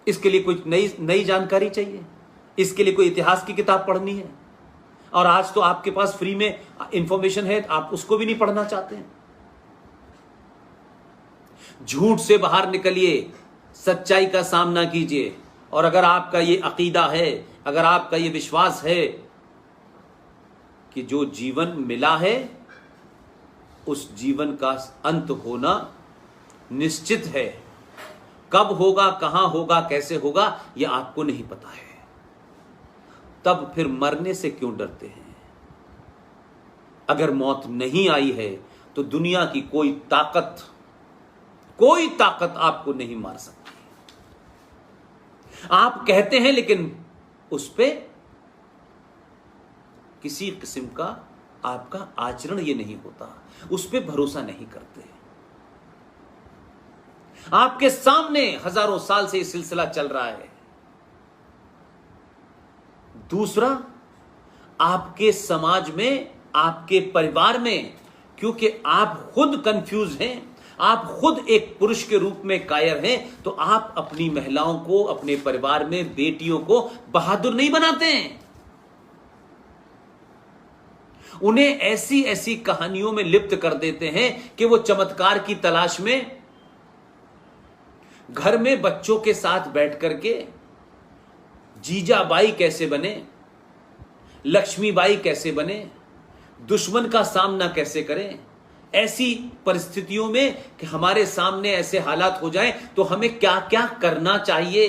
इसके लिए कोई नई नई जानकारी चाहिए, इसके लिए कोई इतिहास की किताब पढ़नी है। और आज तो आपके पास फ्री में इंफॉर्मेशन है, आप उसको भी नहीं पढ़ना चाहते हैं। झूठ से बाहर निकलिए, सच्चाई का सामना कीजिए। और अगर आपका ये अकीदा है, अगर आपका ये विश्वास है कि जो जीवन मिला है उस जीवन का अंत होना निश्चित है, कब होगा, कहां होगा, कैसे होगा, यह आपको नहीं पता है, तब फिर मरने से क्यों डरते हैं? अगर मौत नहीं आई है तो दुनिया की कोई ताकत आपको नहीं मार सकती। आप कहते हैं लेकिन उस पे किसी किस्म का आपका आचरण ये नहीं होता, उस पे भरोसा नहीं करते। आपके सामने हजारों साल से यह सिलसिला चल रहा है। दूसरा, आपके समाज में, आपके परिवार में, क्योंकि आप खुद कंफ्यूज हैं, आप खुद एक पुरुष के रूप में कायर हैं, तो आप अपनी महिलाओं को, अपने परिवार में बेटियों को बहादुर नहीं बनाते हैं। उन्हें ऐसी ऐसी कहानियों में लिप्त कर देते हैं कि वो चमत्कार की तलाश में घर में बच्चों के साथ बैठ करके जीजाबाई कैसे बने, लक्ष्मीबाई कैसे बने, दुश्मन का सामना कैसे करें। ऐसी परिस्थितियों में कि हमारे सामने ऐसे हालात हो जाएं तो हमें क्या क्या करना चाहिए,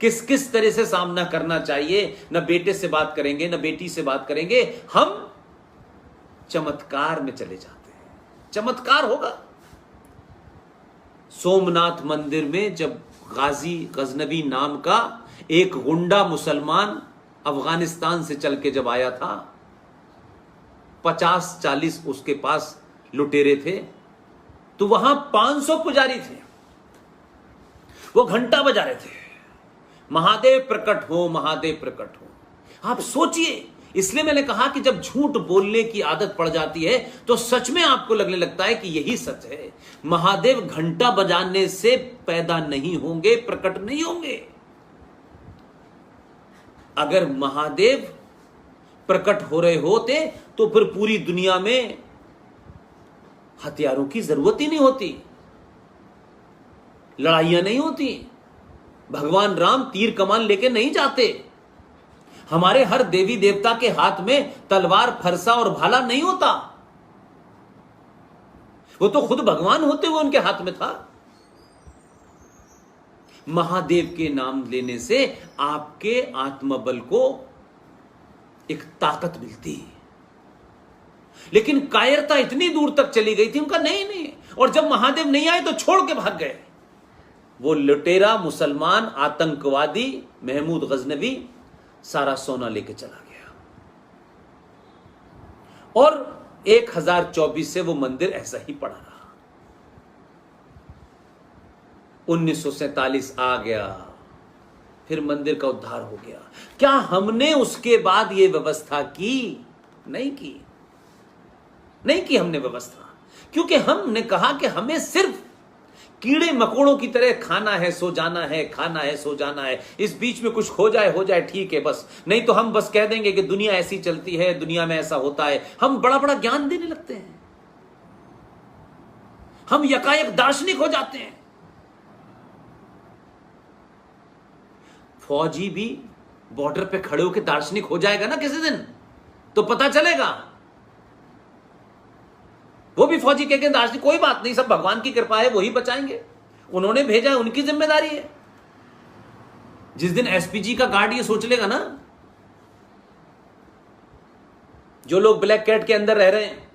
किस किस तरह से सामना करना चाहिए। न बेटे से बात करेंगे, न बेटी से बात करेंगे, हम चमत्कार में चले जाते हैं। चमत्कार होगा। सोमनाथ मंदिर में जब गाजी गजनवी नाम का एक गुंडा मुसलमान अफगानिस्तान से चल के जब आया था, 50-40 उसके पास लुटेरे थे, तो वहां 500 पुजारी थे। वो घंटा बजा रहे थे, महादेव प्रकट हो, महादेव प्रकट हो। आप सोचिए, इसलिए मैंने कहा कि जब झूठ बोलने की आदत पड़ जाती है तो सच में आपको लगने लगता है कि यही सच है। महादेव घंटा बजाने से पैदा नहीं होंगे, प्रकट नहीं होंगे। अगर महादेव प्रकट हो रहे होते तो फिर पूरी दुनिया में हथियारों की जरूरत ही नहीं होती, लड़ाइयां नहीं होती, भगवान राम तीर कमान लेके नहीं जाते, हमारे हर देवी देवता के हाथ में तलवार, फरसा और भाला नहीं होता। वो तो खुद भगवान होते हुए उनके हाथ में था। महादेव के नाम लेने से आपके आत्मबल को एक ताकत मिलती है। लेकिन कायरता इतनी दूर तक चली गई थी उनका, नहीं। और जब महादेव नहीं आए तो छोड़ के भाग गए। वो लुटेरा मुसलमान आतंकवादी महमूद गजनवी सारा सोना लेके चला गया। और 1024 से वो मंदिर ऐसा ही पड़ा रहा। 1947 आ गया, फिर मंदिर का उद्धार हो गया। क्या हमने उसके बाद ये व्यवस्था की? नहीं की हमने व्यवस्था, क्योंकि हमने कहा कि हमें सिर्फ कीड़े मकोड़ों की तरह खाना है, सो जाना है, खाना है, सो जाना है। इस बीच में कुछ हो जाए ठीक है बस, नहीं तो हम बस कह देंगे कि दुनिया ऐसी चलती है, दुनिया में ऐसा होता है। हम बड़ा बड़ा ज्ञान देने लगते हैं, हम यकायक दार्शनिक हो जाते हैं। फौजी भी बॉर्डर पे खड़े होकर दार्शनिक हो जाएगा ना किसी दिन, तो पता चलेगा। वो भी फौजी कह के दार्शनिक, कोई बात नहीं, सब भगवान की कृपा है, वही बचाएंगे, उन्होंने भेजा है, उनकी जिम्मेदारी है। जिस दिन एसपीजी का गार्ड ये सोच लेगा ना, जो लोग ब्लैक कैट के अंदर रह रहे हैं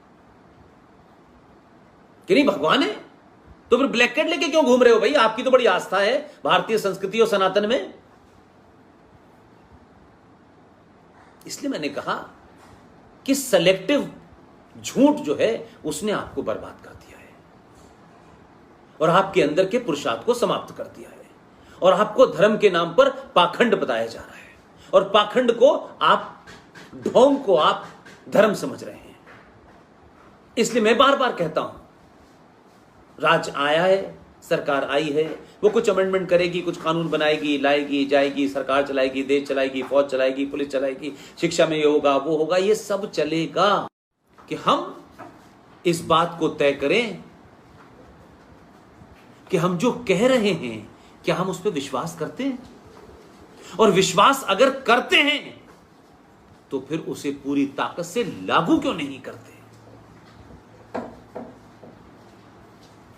कि नहीं भगवान है, तो फिर ब्लैक कैट लेके क्यों घूम रहे हो भाई? आपकी तो बड़ी आस्था है भारतीय संस्कृति और सनातन में। इसलिए मैंने कहा कि सेलेक्टिव झूठ जो है उसने आपको बर्बाद कर दिया है और आपके अंदर के पुरुषार्थ को समाप्त कर दिया है, और आपको धर्म के नाम पर पाखंड बताया जा रहा है, और पाखंड को आप, ढोंग को आप धर्म समझ रहे हैं। इसलिए मैं बार बार कहता हूं, राज आया है, सरकार आई है, वो कुछ अमेंडमेंट करेगी, कुछ कानून बनाएगी, लाएगी, जाएगी, सरकार चलाएगी, देश चलाएगी, फौज चलाएगी, पुलिस चलाएगी, शिक्षा में ये होगा, वो होगा, ये सब चलेगा। कि हम इस बात को तय करें कि हम जो कह रहे हैं क्या हम उस पर विश्वास करते हैं, और विश्वास अगर करते हैं तो फिर उसे पूरी ताकत से लागू क्यों नहीं करते।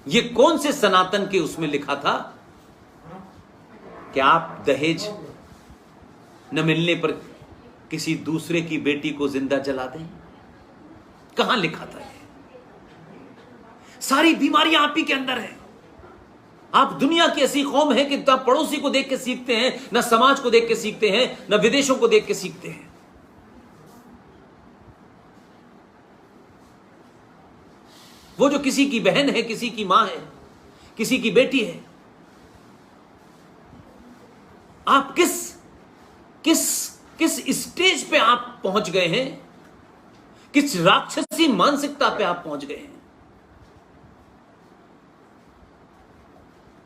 ये कौन से सनातन के उसमें लिखा था कि आप दहेज न मिलने पर किसी दूसरे की बेटी को जिंदा जला दें? कहां लिखा था ये? सारी बीमारियां आप ही के अंदर है। आप दुनिया की ऐसी कौम है कि ना पड़ोसी को देख के सीखते हैं, ना समाज को देख के सीखते हैं, ना विदेशों को देख के सीखते हैं। वो जो किसी की बहन है, किसी की मां है, किसी की बेटी है, आप किस किस किस स्टेज पे आप पहुंच गए हैं, किस राक्षसी मानसिकता पे आप पहुंच गए हैं।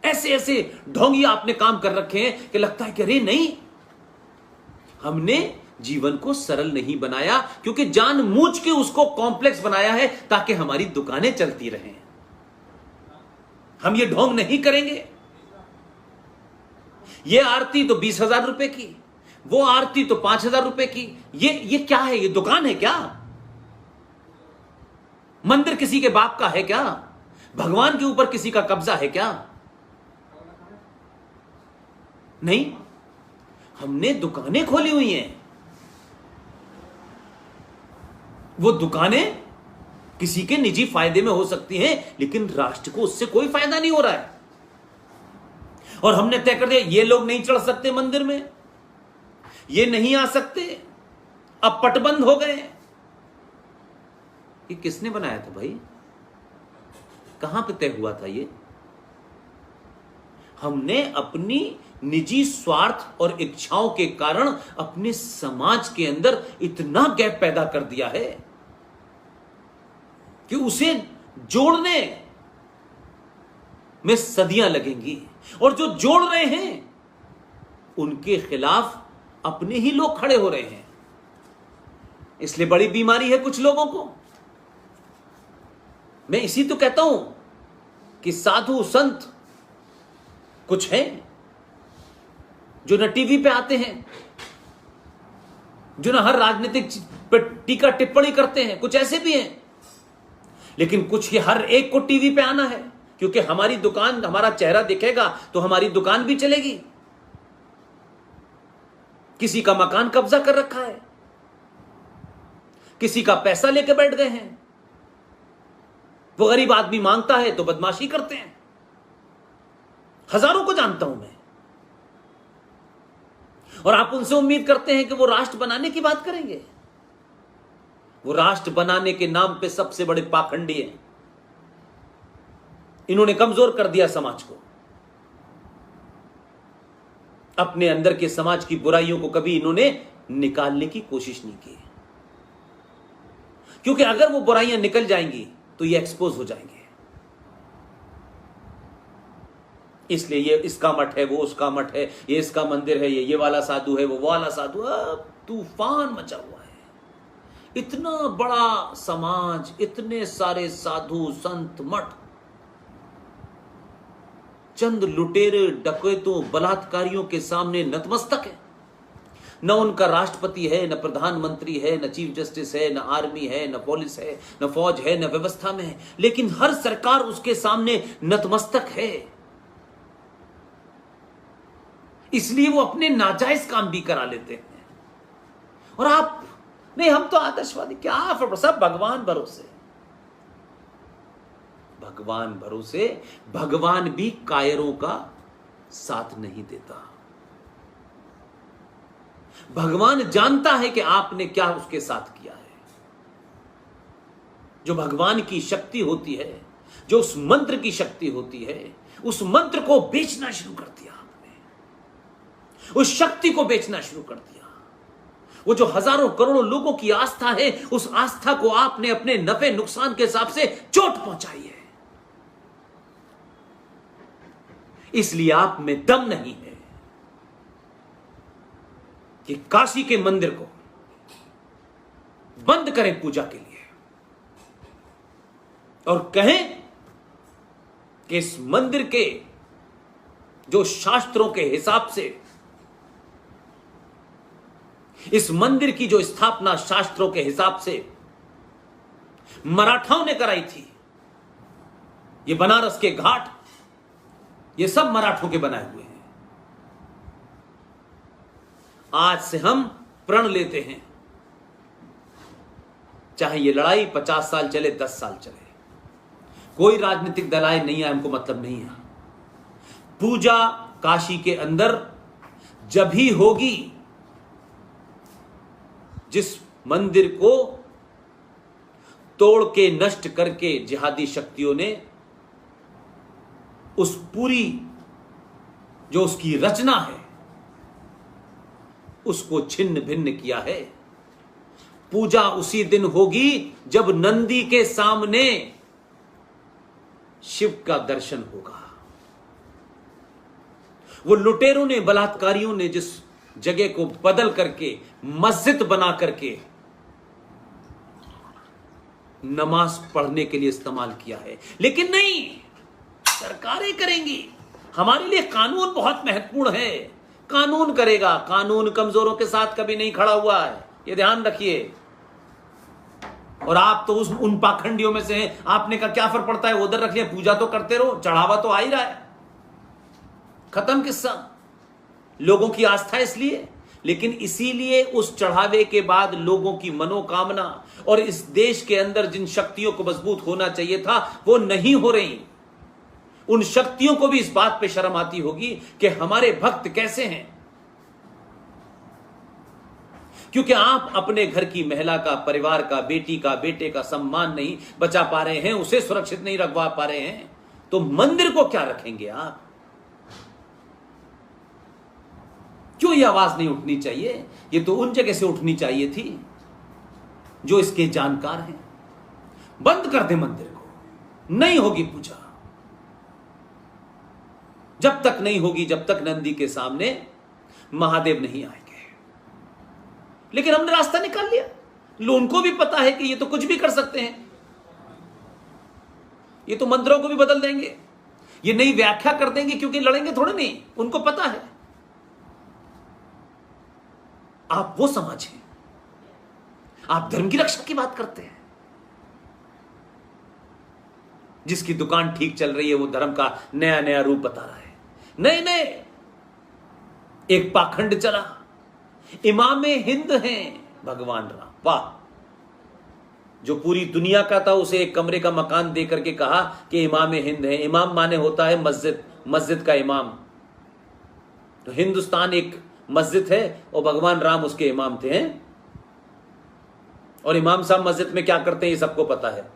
ऐसे ऐसे ढोंगी आपने काम कर रखे हैं कि लगता है कि अरे नहीं, हमने जीवन को सरल नहीं बनाया, क्योंकि जानबूझ के उसको कॉम्प्लेक्स बनाया है ताकि हमारी दुकानें चलती रहें। हम ये ढोंग नहीं करेंगे। ये आरती तो 20,000 रुपए की, वो आरती तो 5,000 रुपए की। ये क्या है? ये दुकान है क्या? मंदिर किसी के बाप का है क्या? भगवान के ऊपर किसी का कब्जा है क्या? नहीं, हमने दुकानें खोली हुई हैं। वो दुकानें किसी के निजी फायदे में हो सकती हैं, लेकिन राष्ट्र को उससे कोई फायदा नहीं हो रहा है। और हमने तय कर दिया ये लोग नहीं चढ़ सकते मंदिर में, ये नहीं आ सकते, अब पटबंद हो गए। ये किसने बनाया था भाई? कहां पे तय हुआ था ये? हमने अपनी निजी स्वार्थ और इच्छाओं के कारण अपने समाज के अंदर इतना गैप पैदा कर दिया है कि उसे जोड़ने में सदियां लगेंगी। और जो जोड़ रहे हैं उनके खिलाफ अपने ही लोग खड़े हो रहे हैं। इसलिए बड़ी बीमारी है कुछ लोगों को। मैं इसी तो कहता हूं कि साधु संत कुछ हैं जो न टीवी पे आते हैं, जो न हर राजनीतिक पर टीका टिप्पणी करते हैं, कुछ ऐसे भी हैं। लेकिन कुछ ही हर एक को टीवी पे आना है, क्योंकि हमारी दुकान, हमारा चेहरा दिखेगा तो हमारी दुकान भी चलेगी। किसी का मकान कब्जा कर रखा है, किसी का पैसा लेके बैठ गए हैं। वो गरीब आदमी मांगता है तो बदमाशी करते हैं। हजारों को जानता हूं मैं। और आप उनसे उम्मीद करते हैं कि वो राष्ट्र बनाने की बात करेंगे। वो राष्ट्र बनाने के नाम पे सबसे बड़े पाखंडी हैं। इन्होंने कमजोर कर दिया समाज को। अपने अंदर के समाज की बुराइयों को कभी इन्होंने निकालने की कोशिश नहीं की, क्योंकि अगर वो बुराइयां निकल जाएंगी तो ये एक्सपोज हो जाएंगे। इसलिए ये इसका मठ है, वो उसका मठ है, ये इसका मंदिर है, ये वाला साधु है, वो वाला साधु। अब तूफान मचा हुआ है। इतना बड़ा समाज, इतने सारे साधु संत मठ, चंद लुटेरे डकैतों बलात्कारियों के सामने नतमस्तक है। न उनका राष्ट्रपति है, न प्रधानमंत्री है, न चीफ जस्टिस है, न आर्मी है, न पुलिस है, न फौज है, न व्यवस्था में है, लेकिन हर सरकार उसके सामने नतमस्तक है। इसलिए वो अपने नाजायज काम भी करा लेते हैं। और आप नहीं, हम तो आदर्शवादी, क्या सब भगवान भरोसे, भगवान भरोसे। भगवान भी कायरों का साथ नहीं देता। भगवान जानता है कि आपने क्या उसके साथ किया है। जो भगवान की शक्ति होती है, जो उस मंत्र की शक्ति होती है, उस मंत्र को बेचना शुरू कर दिया आपने, उस शक्ति को बेचना शुरू कर दिया। वो जो हजारों करोड़ों लोगों की आस्था है, उस आस्था को आपने अपने नफे नुकसान के हिसाब से चोट पहुंचाई है। इसलिए आप में दम नहीं है कि काशी के मंदिर को बंद करें पूजा के लिए और कहें कि इस मंदिर के जो शास्त्रों के हिसाब से, इस मंदिर की जो स्थापना शास्त्रों के हिसाब से मराठाओं ने कराई थी, ये बनारस के घाट, ये सब मराठों के बनाए हुए हैं। आज से हम प्रण लेते हैं, चाहे ये लड़ाई 50 साल चले, 10 साल चले, कोई राजनीतिक दल आए नहीं आए, हमको मतलब नहीं है। पूजा काशी के अंदर जब ही होगी जिस मंदिर को तोड़ के नष्ट करके जिहादी शक्तियों ने उस पूरी जो उसकी रचना है उसको छिन्न भिन्न किया है। पूजा उसी दिन होगी जब नंदी के सामने शिव का दर्शन होगा। वो लुटेरों ने, बलात्कारियों ने जिस जगह को बदल करके मस्जिद बना करके नमाज पढ़ने के लिए इस्तेमाल किया है, लेकिन नहीं, सरकारें करेंगी। हमारे लिए कानून बहुत महत्वपूर्ण है, कानून करेगा। कानून कमजोरों के साथ कभी नहीं खड़ा हुआ है, ये ध्यान रखिए। और आप तो उन पाखंडियों में से हैं, आपने का क्या फर्क पड़ता है, उधर रख लिया, पूजा तो करते रहो, चढ़ावा तो आ ही रहा है, खत्म किस्सा। लोगों की आस्था इसलिए, लेकिन इसीलिए उस चढ़ावे के बाद लोगों की मनोकामना और इस देश के अंदर जिन शक्तियों को मजबूत होना चाहिए था वो नहीं हो रही। उन शक्तियों को भी इस बात पे शर्म आती होगी कि हमारे भक्त कैसे हैं, क्योंकि आप अपने घर की महिला का, परिवार का, बेटी का, बेटे का सम्मान नहीं बचा पा रहे हैं, उसे सुरक्षित नहीं रखवा पा रहे हैं, तो मंदिर को क्या रखेंगे आप? क्यों ये आवाज नहीं उठनी चाहिए? ये तो उन जगह से उठनी चाहिए थी जो इसके जानकार हैं। बंद कर दे मंदिर को, नहीं होगी पूजा। जब तक नहीं होगी, जब तक नंदी के सामने महादेव नहीं आएंगे। लेकिन हमने रास्ता निकाल लिया। उनको भी पता है कि ये तो कुछ भी कर सकते हैं, ये तो मंदिरों को भी बदल देंगे, ये नई व्याख्या कर देंगे, क्योंकि लड़ेंगे थोड़े नहीं, उनको पता है। आप वो समाज हैं, आप धर्म की रक्षा की बात करते हैं। जिसकी दुकान ठीक चल रही है वो धर्म का नया नया रूप बता रहा है। नहीं नहीं, एक पाखंड चला, इमामे हिंद हैं भगवान राम, वाह। जो पूरी दुनिया का था उसे एक कमरे का मकान दे करके कहा कि इमामे हिंद है। इमाम माने होता है मस्जिद, मस्जिद का इमाम। तो हिंदुस्तान एक मस्जिद है और भगवान राम उसके इमाम थे। और इमाम साहब मस्जिद में क्या करते हैं ये सबको पता है।